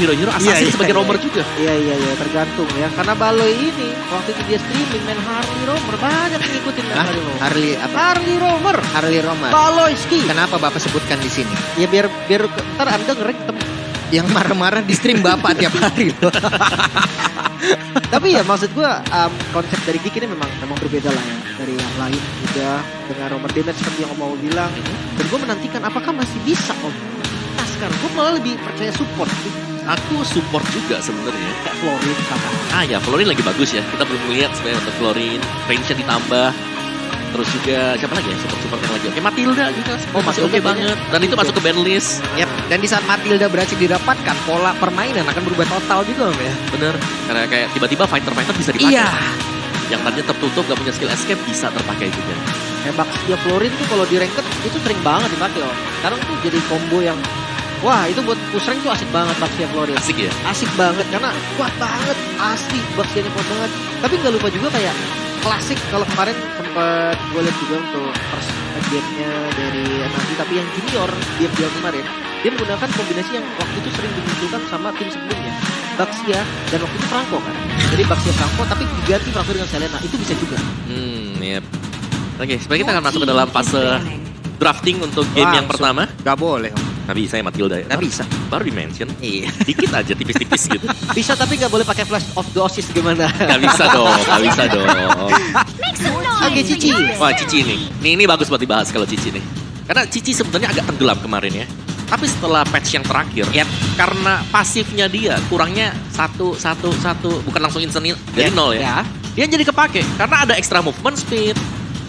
hero-hero assassin sebagai roamer juga. Iya, tergantung ya. Karena Baloy ini waktu itu dia streaming main Harley roamer, banyak yang ngikutin main Harley roamer. Harley apa? Harley roamer. Harley Romer. Baloy ski. Kenapa Bapak sebutkan di sini? Ya biar ntar Anda ngerek ketemu. Yang marah-marah di stream Bapak tiap hari loh. Tapi ya maksud gua konsep dari Geek ini memang berbeda lah ya dari yang lain juga dengan roamer damage seperti yang Om mau bilang. Dan gua menantikan apakah masih bisa Om. Nah sekarang gua malah lebih percaya support. Aku support juga sebenarnya. Kayak Florin kakak. Ya Florin lagi bagus ya. Kita belum lihat sebenarnya untuk Florin, range-nya ditambah. Terus juga siapa lagi ya support yang lagi? Oke, Matilda juga. Masih oke banget. Dan itu masuk ke ban list. Yap. Dan di saat Matilda berhasil didapatkan, pola permainan akan berubah total juga Om ya. Bener. Karena kayak tiba-tiba fighter-fighter bisa dipakai. Iya. Yang tadinya tertutup gak punya skill escape bisa terpakai juga. Baxia Florin tuh kalau di ranked itu sering banget dipakai Om. Sekarang tuh jadi combo yang wah itu buat push rank tuh asik banget Baxia Florin. Asik ya? Asik banget karena kuat banget, asli Baxianya kuat banget. Tapi nggak lupa juga kayak klasik kalau kemarin sempat gue lihat juga untuk first game-nya dari nanti, tapi yang junior dia kemarin dia menggunakan kombinasi yang waktu itu sering dimunculkan sama tim sebelumnya, Baxia dan waktu itu Franco kan. Jadi Baxia Franco tapi diganti Franco dengan Selena, itu bisa juga. Yep. Oke, sebenarnya kita akan masuk ke dalam fase drafting untuk game yang pertama. Gak boleh Om. Nggak bisa ya Matilda ya? Nggak bisa. Baru di-mention. Iya. Dikit aja, tipis-tipis gitu. Bisa tapi nggak boleh pakai flash of the Oasis gimana? Nggak bisa dong. Oke, Cici. Wah, Cici ini bagus buat dibahas kalau Cici nih. Karena Cici sebenarnya agak tenggelam kemarin ya. Tapi setelah patch yang terakhir, karena pasifnya dia kurangnya satu, bukan langsung instant jadi nol ya. Dia jadi kepake karena ada extra movement speed.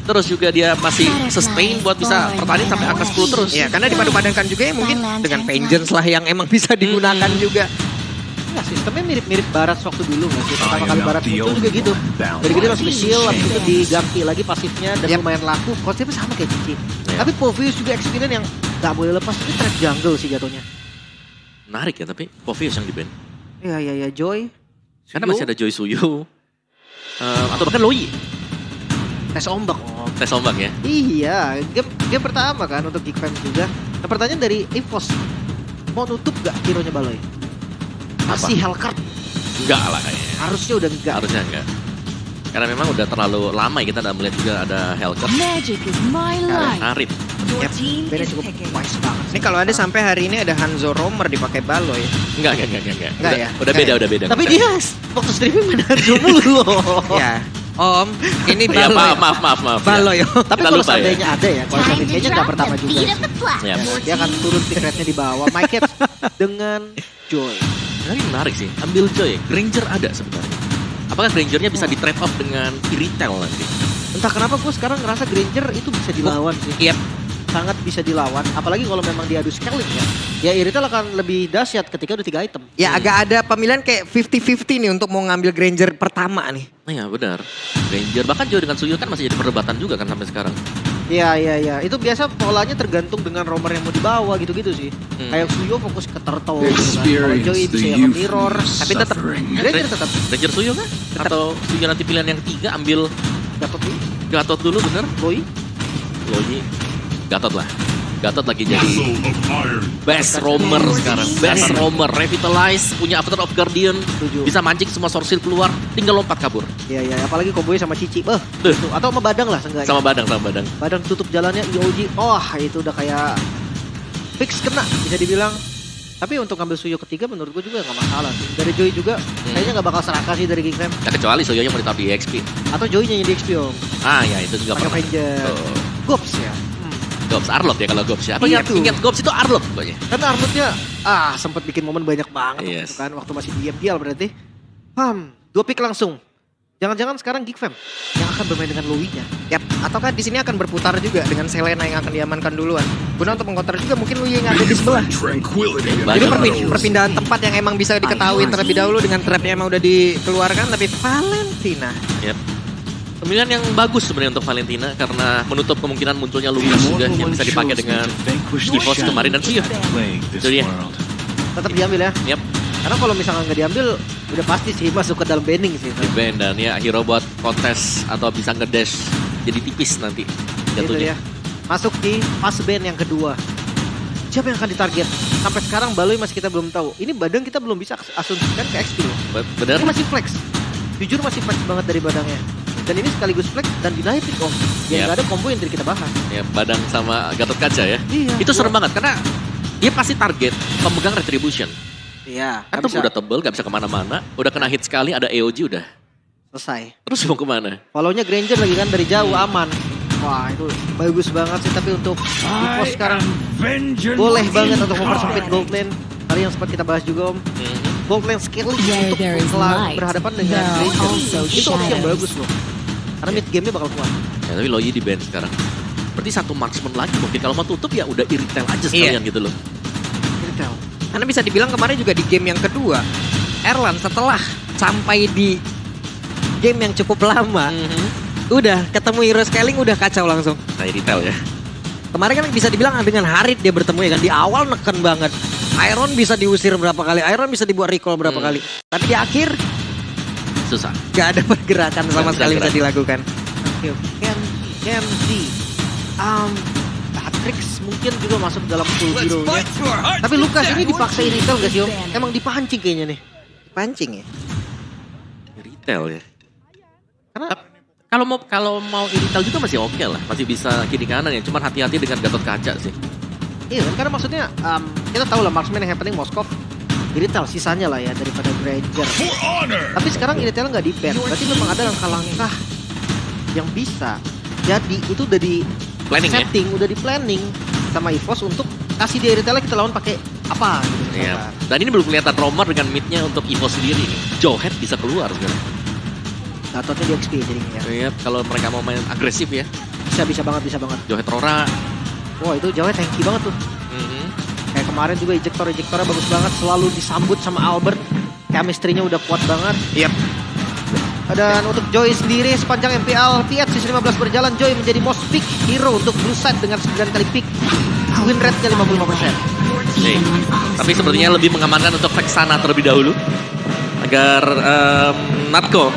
Terus juga dia masih sustain buat bisa pertahanin sampai angka 10 terus. Iya, karena dipadu-padankan juga ya mungkin dengan Vengeance lah yang emang bisa digunakan juga. Nah, sistemnya mirip-mirip Barat waktu dulu nggak sih? Pertama kali Barat muncul juga gitu. Dari gede langsung shield, habis itu diganti lagi pasifnya dan lumayan laku. Konsepnya sama kayak Cici. Tapi Povius juga experience yang nggak boleh lepas. Ini track jungle sih jatuhnya. Menarik ya, tapi Povius yang di-ban. Iya, Joy. Karena masih ada Joy Suyo. Atau bahkan Loi. Tes ombak. Tes ombak ya. Iya, game pertama kan untuk Geek Fam juga. Nah, pertanyaan dari EVOS, mau nutup gak hero-nya Baloy? Masih Hellcurt? Enggak lah kayaknya. Harusnya udah enggak. Harusnya enggak. Karena memang udah terlalu lama ya kita udah melihat juga ada Hellcurt. Arif. Beda cukup wise banget. Ini kalau ada sampai hari ini ada Hanzo Romer dipakai Baloy. Enggak. Enggak ya? Udah beda. Tapi dia waktu streaming main Hanzo mulu loh. Ya. Om, ini Ya, Baloy. maaf. Baloy. Tapi Kita kalau lupa ya. seandainya ada ya, kalau seandainya kayaknya nggak pertama juga. Ya. Dia akan turun pick rate-nya di bawah. My Cat dengan Joy. Ini menarik sih. Ambil Joy. Granger ada sebenarnya. Apakah Grangernya bisa di trap up dengan Iritel nanti? Entah kenapa gue sekarang ngerasa Granger itu bisa dilawan sih. Yep. Sangat bisa dilawan. Apalagi kalau memang diadu scaling ya. Ya Iritel akan lebih dahsyat ketika udah 3 item. Ya agak ada pemilihan kayak 50-50 nih untuk mau ngambil Granger pertama nih. Nah ya benar. Granger bahkan Joy dengan Suyo kan masih jadi perdebatan juga kan sampai sekarang. Iya. Itu biasa polanya tergantung dengan roamer yang mau dibawa gitu-gitu sih. Kayak Suyo fokus ke turtle gitu kan. Kalau Joy bisa yang ke mirror. Tapi tetap Granger tetap. Granger Suyo kan? Atau Suyo nanti pilihan yang 3 ambil Gatot dulu bener? Loi, Gatot lah. Gatot lagi jadi best roamer sekarang. Best roamer, revitalize, punya Avatar of Guardian, bisa mancing semua sorcerer keluar, tinggal lompat kabur. Iya, apalagi kombonya sama Cici. Gitu. Atau sama Badang lah seenggaknya. Sama Badang. Badang tutup jalannya IOG. Itu udah kayak fix kena bisa dibilang. Tapi untuk ngambil Suyo ketiga menurut gue juga gak masalah sih. Dari Joy juga kayaknya gak bakal serakah sih dari Geek Fam. Ya kecuali Suyo yang mau ditaruh di XP. Atau Joy-nya yang di XP om. Ya itu juga pakai pernah. Ranger. Gops ya. Gops, Arlot ya kalau Gops ya. Apa Iya ingat Gops itu Arlot pokoknya. Karena Arnoldnya sempat bikin momen banyak banget Yes. gitu kan. Waktu masih diam berarti. 2 pick langsung. Jangan-jangan sekarang Geek Fam yang akan bermain dengan Louis-nya. Yap, ataukah di sini akan berputar juga dengan Selena yang akan diamankan duluan. Guna untuk mengkonter juga mungkin Louis yang ada di sebelah. Jadi perpindahan tempat yang emang bisa diketahui terlebih dahulu dengan trapnya emang udah dikeluarkan. Tapi Valentina. Yep. Pemilihan yang bagus sebenarnya untuk Valentina karena menutup kemungkinan munculnya Luminos juga yang bisa dipakai dengan EVOS kemarin dan Suyo. Itu dia. Tetap diambil ya. Yep. Karena kalau misalnya nggak diambil, udah pasti sih masuk ke dalam banning sih. Di ban dan ya hero buat kontes atau bisa ngedash jadi tipis nanti Gitu jatuhnya. ya. Masuk di fase ban yang kedua. Siapa yang akan ditarget? sampai sekarang Baloi masih kita belum tahu. Ini Badang kita belum bisa asumsikan ke XP loh. Bener? Ini masih flex. Jujur masih flex banget dari Badangnya. Dan ini sekaligus flex dan deny pick off. Yang nggak ada combo yang tadi kita bahas. Ya, Badang sama Gatot Kaca ya. Iya. Itu serem banget karena dia pasti target pemegang retribution. Iya. Kan tuh udah tebel, gak bisa kemana-mana. Udah kena hit sekali, ada EOG udah. Selesai. Terus mau kemana? Follow-nya Granger lagi kan dari jauh aman. Wah itu bagus banget sih, tapi untuk EVOS sekarang boleh banget untuk mempersempit gold lane. Tadi yang sempat kita bahas juga Om. Gold lane skill untuk berhadapan dengan Granger. Itu opsi yang bagus loh. Karena mid game-nya bakal kuat. Ya, tapi Loyi di ban sekarang. Berarti satu marksman lagi mungkin. Kalau mau tutup ya udah iritel aja sekalian gitu loh. Iritel. Karena bisa dibilang kemarin juga di game yang kedua, Erlan setelah sampai di game yang cukup lama, udah ketemu hero scaling udah kacau langsung. Nah, iritel ya. Kemarin kan bisa dibilang dengan Harit dia bertemu ya kan, di awal neken banget. Iron bisa diusir berapa kali, Iron bisa dibuat recall berapa kali. Tapi di akhir Susah. gak ada pergerakan sama sekali bisa dilakukan. Oke. Kenzie. Patrix mungkin juga masuk dalam full hero-nya. Tapi Lukas ini dipaksa iritel gak sih Om? Emang dipancing kayaknya nih. Pancing ya. Iritel ya. Karena Kalau mau iritel juga masih oke lah. Masih bisa kiri kanan ya. Cuman hati-hati dengan Gatot Kaca sih. iya kan, karena maksudnya kita tahu lah marksman yang happening Moskov iritel sisanya lah ya daripada Granger. Tapi sekarang iritel nggak di-ban. Berarti memang ada langkah-langkah yang bisa. Jadi itu udah di Planning ya? setting, udah di planning sama EVOS untuk kasih dia iritel kita lawan pakai apa gitu. Iya. Dan ini belum kelihatan Romer dengan midnya untuk Evo sendiri nih. Jowhead bisa keluar sekarang. Gatotnya di XP jadinya ya. Iya, kalau mereka mau main agresif ya. Bisa banget. Jowhead Rora. Wah itu jauhnya tanky banget tuh. Kayak kemarin juga ejektornya bagus banget. Selalu disambut sama Albert. Chemistry-nya udah kuat banget. Yap. Dan untuk Joy sendiri sepanjang MPL Fiat season 15 berjalan, Joy menjadi most pick hero untuk Blue Side dengan 9 kali pick. Win rate-nya 55%. Nih, tapi sepertinya lebih mengamankan untuk Vexana terlebih dahulu. Agar Natko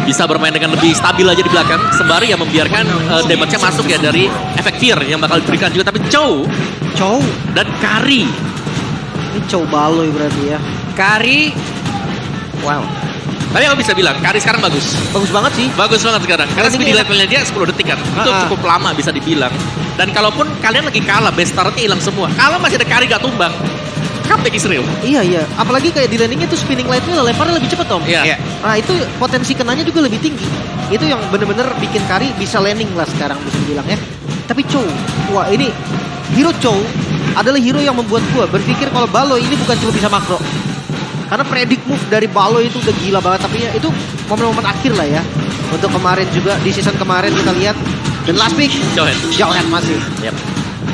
bisa bermain dengan lebih stabil aja di belakang. Sembari ya membiarkan damage-nya masuk ya dari efek Fear yang bakal diberikan juga. Tapi Chow dan Kari. Ini Chow Baloi berarti ya. Kari, wow. Tapi aku bisa bilang, Kari sekarang bagus. Bagus banget sih. Bagus banget sekarang. Karena speed levelnya dia 10 detik kan. Itu cukup lama bisa dibilang. Dan kalaupun kalian lagi kalah, best startnya hilang semua. Kalau masih ada Kari gak tumbang, comeback is real. Iya. Apalagi kayak di landingnya tuh spinning light-nya lemparnya lebih cepet Om. Iya. Nah itu potensi kenanya juga lebih tinggi. Itu yang bener-bener bikin Kari bisa landing lah sekarang bisa dibilang ya. Tapi Chow, wah ini hero Chow adalah hero yang membuat gua berpikir kalau Baloi ini bukan cuma bisa makro. Karena predict move dari Baloi itu udah gila banget. Tapi ya itu momen-momen akhir lah ya. Untuk kemarin juga, di season kemarin kita lihat. Dan last pick, Jowhead masih. Yep.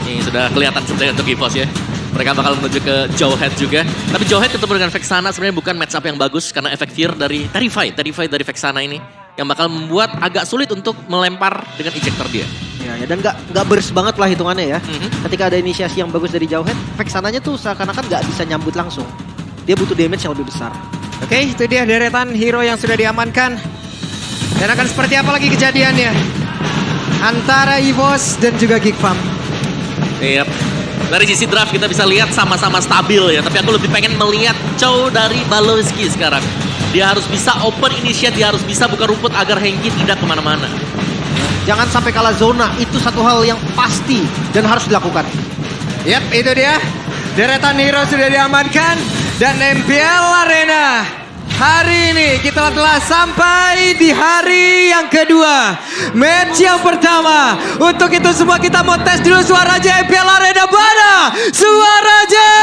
Ini sudah kelihatan sebenarnya untuk EVOS ya. Mereka bakal menuju ke Jowhead juga. Tapi Jowhead ketemu dengan Vexana sebenarnya bukan match up yang bagus. Karena efek Fear dari Terrify dari Vexana ini. Yang bakal membuat agak sulit untuk melempar dengan ejector dia. Ya, dan nggak burst banget lah hitungannya ya. Ketika ada inisiasi yang bagus dari Jowhead, Vexananya tuh seakan-akan nggak bisa nyambut langsung. Dia butuh damage yang lebih besar. Oke, itu dia deretan hero yang sudah diamankan. Dan akan seperti apa lagi kejadiannya antara EVOS dan juga Geekfarm. Yep. Dari sisi draft kita bisa lihat sama-sama stabil ya. Tapi aku lebih pengen melihat Chow dari Balowski sekarang. Dia harus bisa open initiate, dia harus bisa buka rumput agar Hengki tidak kemana-mana. Jangan sampai kalah zona, itu satu hal yang pasti dan harus dilakukan. Yap, itu dia. Deretan hero sudah diamankan. Dan MPL Arena hari ini kita telah sampai di hari yang kedua. Match yang pertama. Untuk itu semua kita mau tes dulu suaranya MPL Arena. Mana suaranya?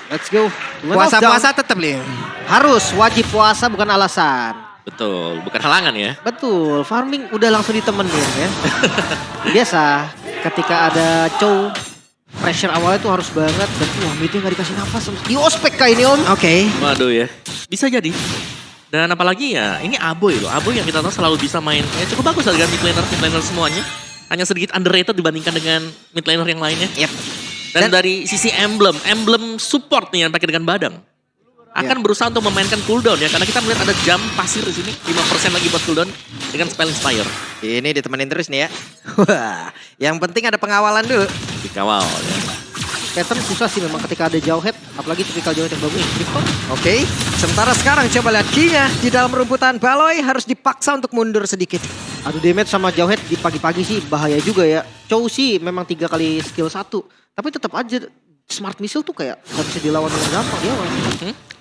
Let's go. Puasa-puasa tetap lihat. Harus, wajib puasa bukan alasan. Betul, bukan halangan ya. Betul, farming udah langsung ditemenin ya. Biasa ketika ada Chow, pressure awalnya tuh harus banget. Dan wah midnya gak dikasih nafas. Di ospek kah ini Om? Oke. Waduh ya, bisa jadi. Dan apalagi ya, ini Aboy loh. Aboy yang kita tahu selalu bisa main. Ya cukup bagus lah dengan mid laner semuanya. Hanya sedikit underrated dibandingkan dengan mid laner yang lainnya. Yep. Dan dari sisi emblem support nih yang pakai dengan Badang. Akan berusaha untuk memainkan cooldown ya. Karena kita melihat ada jam pasir di sini. 5% lagi buat cooldown dengan spell inspire. Ini ditemenin terus nih ya. Wah, yang penting ada pengawalan dulu. dikawal ya. Pattern susah sih memang ketika ada jauh head, apalagi tipikal jauh head yang bagus. Rifton. Oke, sementara sekarang coba lihat King-nya di dalam rumputan. Baloi harus dipaksa untuk mundur sedikit. Aduh, damage sama jauh head di pagi-pagi sih bahaya juga ya. Chow sih memang 3 kali skill 1, tapi tetap aja Smart Missile tuh kayak gak bisa dilawan dengan gampang ya.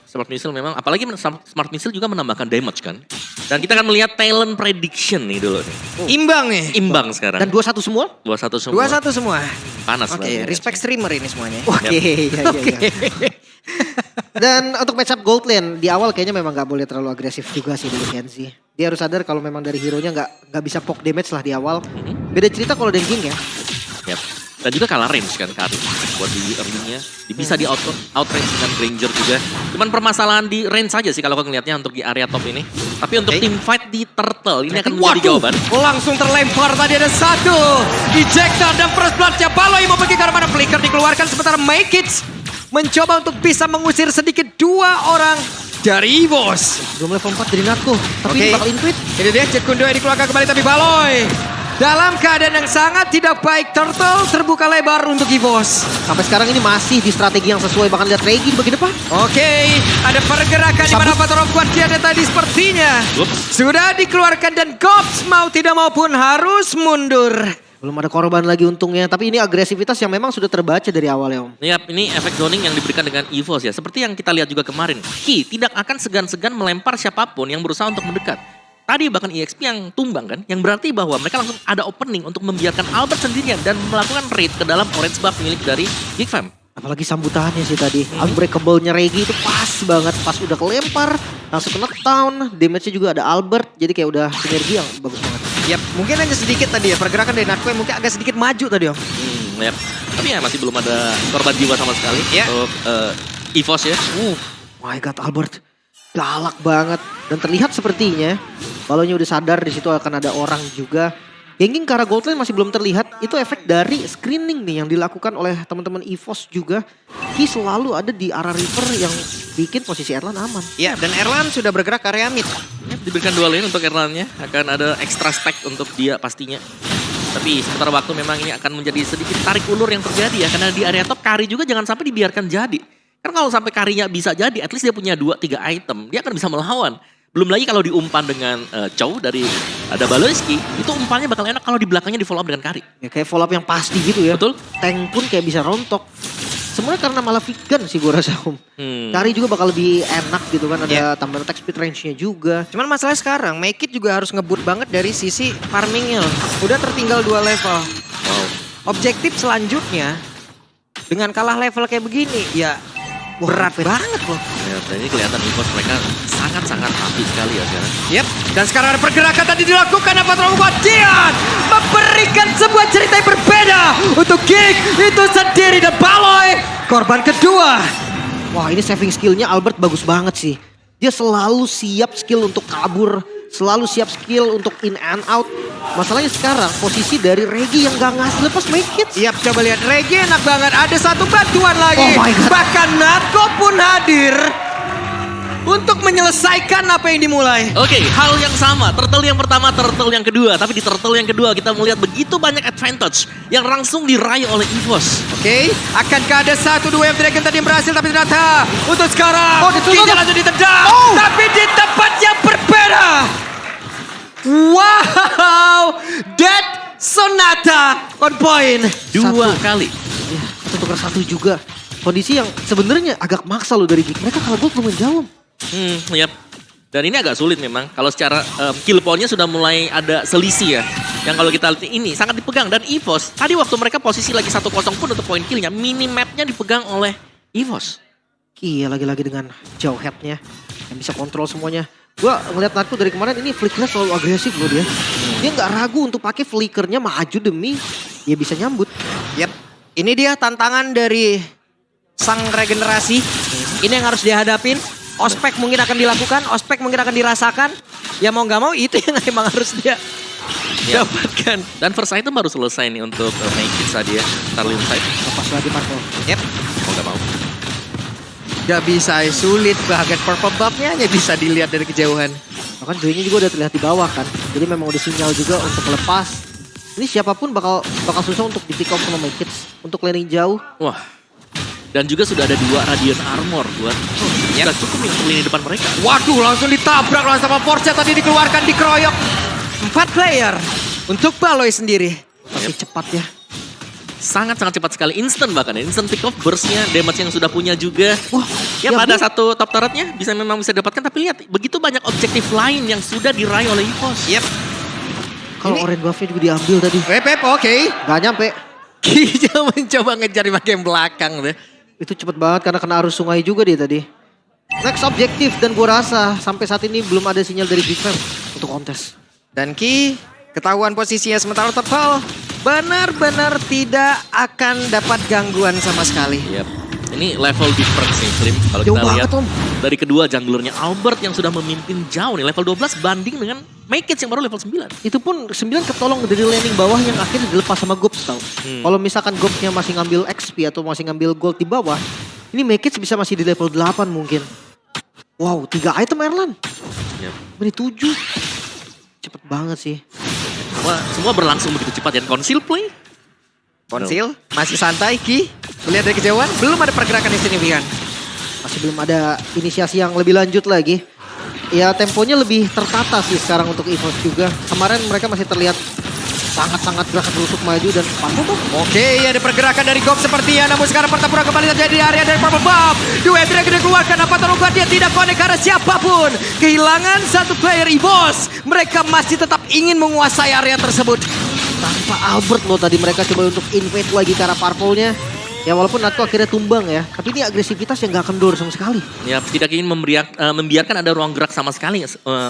Smart Missile memang, apalagi Smart Missile juga menambahkan damage kan. Dan kita akan melihat talent prediction nih dulu nih. Imbang nih. Imbang sekarang. Dan 2-1 semua? 2-1 semua. 2-1 semua. Panas Oke, banget. respect streamer ini semuanya. Oke, iya. Dan untuk matchup gold lane di awal kayaknya memang gak boleh terlalu agresif juga sih dari Kenzie. Dia harus sadar kalau memang dari hero-nya gak bisa poke damage lah di awal. Beda cerita kalau Denking ya. Yap. Dan juga kalah range kan Karin. Buat di early-nya. Bisa di out-range dengan Granger juga. Cuman permasalahan di range saja sih kalau aku ngeliatnya untuk di area top ini. Tapi untuk team fight di Turtle ini akan menjadi jawaban. Langsung terlempar tadi ada satu. Ejector dan first blood-nya Baloi mau pergi ke arah mana. Flicker dikeluarkan sementara Make It mencoba untuk bisa mengusir sedikit 2 orang dari EVOS. Belum level 4 dari Natko, tapi ini bakal intuit. Ini dia Jet Kundo yang dikeluarkan kembali tapi Baloi dalam keadaan yang sangat tidak baik. Turtle terbuka lebar untuk EVOS. Sampai sekarang ini masih di strategi yang sesuai, bahkan lihat Regi di bagian depan. Oke, ada pergerakan di mana Patrol Guardian tadi sepertinya sudah dikeluarkan dan Gops mau tidak mau pun harus mundur. Belum ada korban lagi untungnya, tapi ini agresivitas yang memang sudah terbaca dari awal ya Om. Yap, ini efek zoning yang diberikan dengan EVOS ya. Seperti yang kita lihat juga kemarin. Ki tidak akan segan-segan melempar siapapun yang berusaha untuk mendekat. Tadi bahkan EXP yang tumbang kan, yang berarti bahwa mereka langsung ada opening untuk membiarkan Albert sendirian dan melakukan raid ke dalam orange buff milik dari Geek Fam. Apalagi sambutannya sih tadi. Unbreakable-nya Regi itu pas banget. Pas udah kelempar, langsung kena town. Damage-nya juga ada Albert. Jadi kayak udah sinergi yang bagus banget. Yap, mungkin hanya sedikit tadi ya pergerakan dari Natko yang mungkin agak sedikit maju tadi Om. Yap. Tapi ya masih belum ada korban jiwa sama sekali untuk EVOS ya. My God, Albert. Galak banget. Dan terlihat sepertinya Baloi udah sadar di situ akan ada orang juga. Gengking ke arah gold lane masih belum terlihat. Itu efek dari screening nih yang dilakukan oleh teman-teman EVOS juga. Ki selalu ada di arah river yang bikin posisi Erlan aman. Ya, dan Erlan sudah bergerak ke area mid. Yap, diberikan 2 lane untuk Erlannya. Akan ada extra stack untuk dia pastinya. Tapi sementara waktu memang ini akan menjadi sedikit tarik ulur yang terjadi ya. Karena di area top Kari juga jangan sampai dibiarkan jadi. Karena kalau sampai Karinya bisa jadi, at least dia punya 2-3 item. Dia akan bisa melawan. Belum lagi kalau diumpan dengan Chow dari ada Baloyski, itu umpannya bakal enak kalau di belakangnya di follow up dengan Kari. Ya kayak follow up yang pasti gitu ya. Betul. Tank pun kayak bisa rontok. Sebenarnya karena malah vegan sih gue rasa Om. Kari juga bakal lebih enak gitu kan. Ada tambahan attack speed range-nya juga. Cuman masalahnya sekarang, Make It juga harus ngebut banget dari sisi farmingnya. Udah tertinggal 2 level. Wow. Objektif selanjutnya, dengan kalah level kayak begini, ya berat banget loh. Ya, dan ini kelihatan EVOS mereka sangat-sangat api sekali ya sekarang. Yep, dan sekarang ada pergerakan tadi dilakukan apa Guardian memberikan sebuah cerita yang berbeda untuk Geek itu sendiri dan Baloi korban kedua. Wah, ini saving skill-nya Albert bagus banget sih. Dia selalu siap skill untuk kabur, selalu siap skill untuk in and out. Masalahnya sekarang posisi dari Regi yang gak ngasih lepas Make It. Yap, coba lihat Regi enak banget, ada satu bantuan lagi. Oh my God. Bahkan Natko pun hadir untuk menyelesaikan apa yang dimulai. Oke, hal yang sama. Turtle yang pertama, turtle yang kedua. Tapi di turtle yang kedua kita melihat begitu banyak advantage yang langsung diraih oleh EVOS. Oke, akankah ada 1-2 yang Dragon tadi yang berhasil tapi ternyata untuk sekarang Ki-nya langsung ditendang. Tapi di tempat yang berbeda. Wow, Dead Sonata on point. 2 kali. Ya, satu tukar 1 juga. Kondisi yang sebenarnya agak maksa loh dari Geek. Mereka kalau gold belum jauh. Yap. Dan ini agak sulit memang. Kalau secara kill point-nya sudah mulai ada selisih ya. Yang kalau kita lihat ini sangat dipegang. Dan EVOS, tadi waktu mereka posisi lagi 1-0 pun untuk poin kill-nya. Minimap-nya dipegang oleh EVOS. Iya, lagi-lagi dengan jauh head-nya. Yang bisa kontrol semuanya. Gue ngeliat Natko dari kemarin ini flickernya selalu agresif loh dia. Dia nggak ragu untuk pakai flickernya maju demi dia bisa nyambut. Yap, ini dia tantangan dari sang regenerasi. Ini yang harus dihadapin. Ospek mungkin akan dilakukan, ospek mungkin akan dirasakan. Ya mau nggak mau itu yang emang harus dia dapatkan. Dan first item baru selesai nih untuk Make It tadi ya. Starling Side. Lepas lagi Marco. Yap, Mau gak mau. gak bisa, sulit bahkan purple buff-nya hanya bisa dilihat dari kejauhan. Bahkan Joy-nya juga udah terlihat di bawah kan. Jadi memang udah sinyal juga untuk lepas. Ini siapapun bakal susah untuk di pick off sama My Kids. Untuk laning jauh. Wah. Dan juga sudah ada 2 Radiant Armor buat sudah cukup nih untuk lini depan mereka. Waduh, langsung ditabrak lawan sama Force tadi dikeluarkan, dikeroyok. 4 player untuk Baloy sendiri. Masih cepat ya. Sangat-sangat cepat sekali, instant bahkan ya. Instant pick off, burst-nya, damage yang sudah punya juga. Wah, Ya ya pada Bu. satu top turret-nya memang bisa didapatkan, tapi lihat begitu banyak objektif lain yang sudah diraih oleh EVOS. Yep. Kalau Ini- orange buff-nya juga diambil tadi. Pep, oke. Gak nyampe. Kija mencoba ngejar di bagian belakang deh. Itu cepet banget karena kena arus sungai juga dia tadi. Next objektif dan gua rasa sampai saat ini belum ada sinyal dari Big Fam untuk kontes. Dan Ki, ketahuan posisinya sementara Topal benar-benar tidak akan dapat gangguan sama sekali. Yap. Ini level difference nih, Slim. Kalau Jauh kita banget, lihat Om. dari kedua junglernya, Albert yang sudah memimpin jauh nih, level 12 banding dengan Maykits yang baru level 9. Itu pun 9 ketolong dari laning bawah yang akhirnya dilepas sama Gobs tau. Kalau misalkan Gobsnya masih ngambil XP atau masih ngambil gold di bawah, ini Maykits bisa masih di level 8 mungkin. Wow, 3 item Erlan. Yap. Ini 7. Cepet banget sih. Semua berlangsung begitu cepat, dan conceal play. Konsil masih santai Ki. Melihat dari kejauhan belum ada pergerakan yang signifikan. Masih belum ada inisiasi yang lebih lanjut lagi. Ya temponya lebih tertata sih sekarang untuk EVOS juga. Kemarin mereka masih terlihat sangat-sangat gerak berusuk maju dan pantau tuh. Oke, ada pergerakan dari Gob sepertinya. Namun sekarang pertempuran kembali terjadi di area dari Purple Bomb. Dua Dragon dikeluarkan. Apa taruhan dia tidak connect karena siapapun. Kehilangan satu player EVOS. Mereka masih tetap ingin menguasai area tersebut. Tanpa Albert loh tadi mereka coba untuk invade lagi ke arah Purple-nya. Ya walaupun Natko akhirnya tumbang ya. Tapi ini agresivitas yang gak kendor sama sekali. Ya, tidak ingin membiarkan ada ruang gerak sama sekali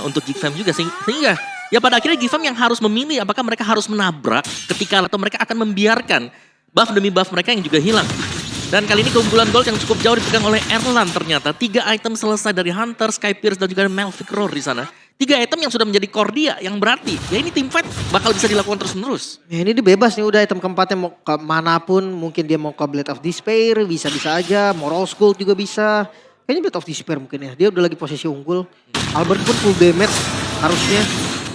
untuk Gfam juga. Sehingga ya pada akhirnya Gfam yang harus memilih apakah mereka harus menabrak ketika atau mereka akan membiarkan buff demi buff mereka yang juga hilang. Dan kali ini keunggulan gold yang cukup jauh dipegang oleh Erlan ternyata. 3 item selesai dari Hunter, Sky Pierce dan juga Melvic Roar di sana. 3 item yang sudah menjadi core dia, yang berarti ya ini team fight bakal bisa dilakukan terus-menerus. Ya ini dia bebas nih udah item keempatnya mau ke manapun. Mungkin dia mau ke Blade of Despair, bisa-bisa aja. Moral Skull juga bisa. Kayaknya Blade of Despair mungkin ya. Dia udah lagi posisi unggul. Albert pun full damage harusnya.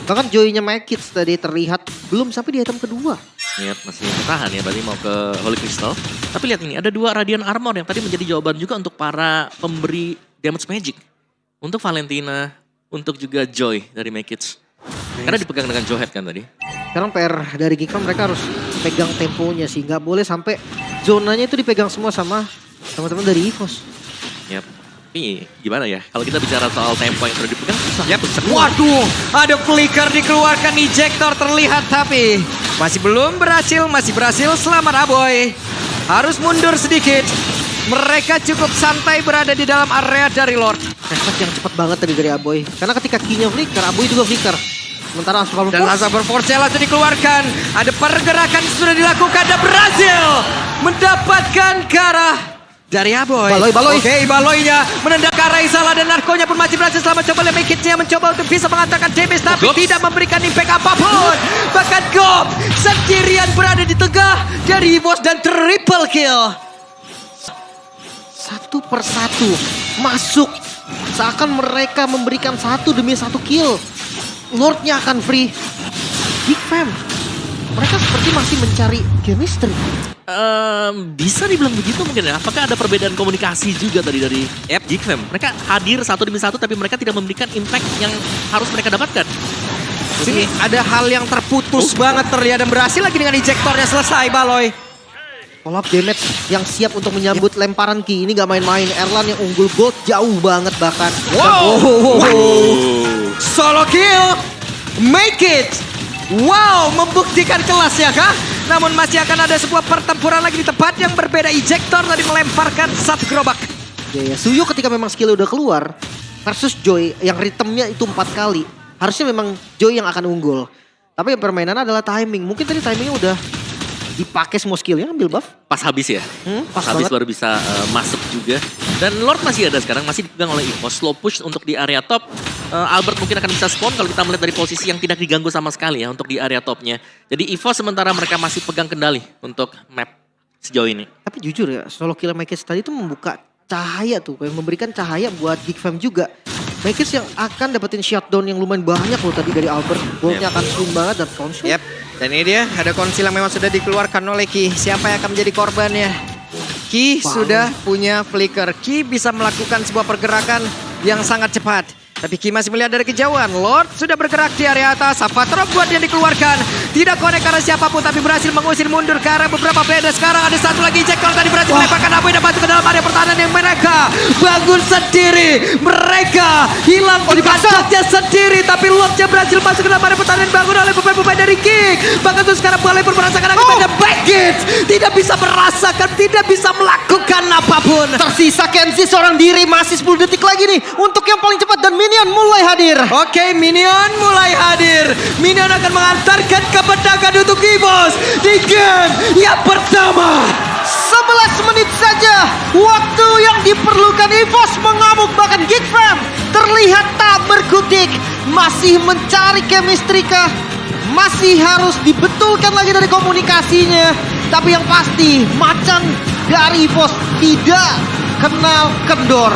Bahkan Joy-nya Maykits tadi terlihat belum sampai di item kedua. Ya, masih bertahan ya, berarti mau ke Holy Crystal. Tapi lihat ini, ada 2 Radiant Armor yang tadi menjadi jawaban juga untuk para pemberi damage magic. Untuk Valentina, untuk juga Joy dari Maykits. Karena dipegang dengan Jowhead kan tadi. Sekarang PR dari Geekfam mereka harus pegang temponya sih. Nggak boleh sampai zonanya itu dipegang semua sama teman-teman dari EVOS. Yap. Tapi gimana ya, kalau kita bicara soal tempo yang sudah dipegang, susah. Yap. Waduh, ada flicker dikeluarkan, ejector terlihat tapi masih belum berhasil, masih berhasil. Selamat Aboy. Harus mundur sedikit. Mereka cukup santai berada di dalam area dari Lord. Efek yang cepat banget tadi dari Aboy. Karena ketika key-nya flicker, Aboy juga flicker. Sementara Asfal Dan Asabar Force langsung dikeluarkan. Ada pergerakan yang sudah dilakukan dan berhasil mendapatkan ke arah dari Aboy. Baloy. Oke, Baloynya menendang ke arah Isala dan Narkonya pun masih berhasil selama coba oleh Maykitsnya mencoba untuk bisa mengantarkan damage tapi Gops. tidak memberikan impact apapun. Bahkan Gob sendirian berada di tengah dari EVOS dan triple kill. satu persatu masuk. Seakan mereka memberikan 1 demi 1 kill. Lordnya akan free. Geekfam, mereka seperti masih mencari chemistry. Bisa dibilang begitu mungkin ya. Apakah ada perbedaan komunikasi juga tadi dari Geekfam? Mereka hadir 1 demi 1 tapi mereka tidak memberikan impact yang harus mereka dapatkan. Sini ada hal yang terputus banget terlihat dan berhasil lagi dengan ejektornya selesai Baloy. Follow up damage yang siap untuk menyambut lemparan Ki. Ini gak main-main. Erlan yang unggul gold jauh banget bahkan. Wow. Solo kill. Make it. Wow, membuktikan kelas ya kah? Namun masih akan ada sebuah pertempuran lagi di tempat yang berbeda. Ejector tadi melemparkan 1 gerobak. Ya, Suyo ketika memang skillnya udah keluar. Versus Joy yang ritmenya itu 4 kali. Harusnya memang Joy yang akan unggul. Tapi yang permainan adalah timing. Mungkin tadi timingnya udah dipakai semua skillnya ambil buff. Pas habis ya. Pas Habis banget. baru bisa masuk juga. Dan Lord masih ada sekarang, masih dipegang oleh EVOS. Slow push untuk di area top. Albert mungkin akan bisa spawn kalau kita melihat dari posisi yang tidak diganggu sama sekali ya untuk di area topnya. Jadi EVOS sementara mereka masih pegang kendali untuk map sejauh ini. Tapi jujur ya, solo kill Maykits tadi itu membuka cahaya tuh. Kayak memberikan cahaya buat Geekfam juga. Makers yang akan dapetin shutdown yang lumayan banyak loh tadi dari Albert. Goldnya akan swing banget dan konsul. Yap. Dan ini dia ada konsil yang memang sudah dikeluarkan oleh Ki. Siapa yang akan menjadi korbannya? Ki sudah punya flicker. Ki bisa melakukan sebuah pergerakan yang sangat cepat. Tapi Ki masih melihat dari kejauhan. Lord sudah bergerak di area atas. Avatar buat yang dikeluarkan. Tidak connect karena siapapun, tapi berhasil mengusir mundur ke arah beberapa player. Sekarang ada satu lagi Jack kalau tadi berhasil melemparkan Abu dan masuk ke dalam area pertahanan yang mereka bangun sendiri. Mereka hilang di kancahnya sendiri, tapi Lordnya berhasil masuk ke dalam area pertahanan bangun oleh pemain-pemain dari King. Bahkan tuh sekarang boleh pun merasakan akibatnya Baggage. Tidak bisa merasakan, tidak bisa melakukan apapun. Tersisa Kenzie seorang diri, masih 10 detik lagi nih untuk yang paling cepat dan Minion mulai hadir. Oke, Minion mulai hadir. Minion akan mengantarkan kemenangan untuk EVOS di game yang pertama. 11 menit saja waktu yang diperlukan. EVOS mengamuk, bahkan Geekfam terlihat tak berkutik. Masih mencari chemistry kah? Masih harus dibetulkan lagi dari komunikasinya. Tapi yang pasti macan dari EVOS tidak kenal kendor.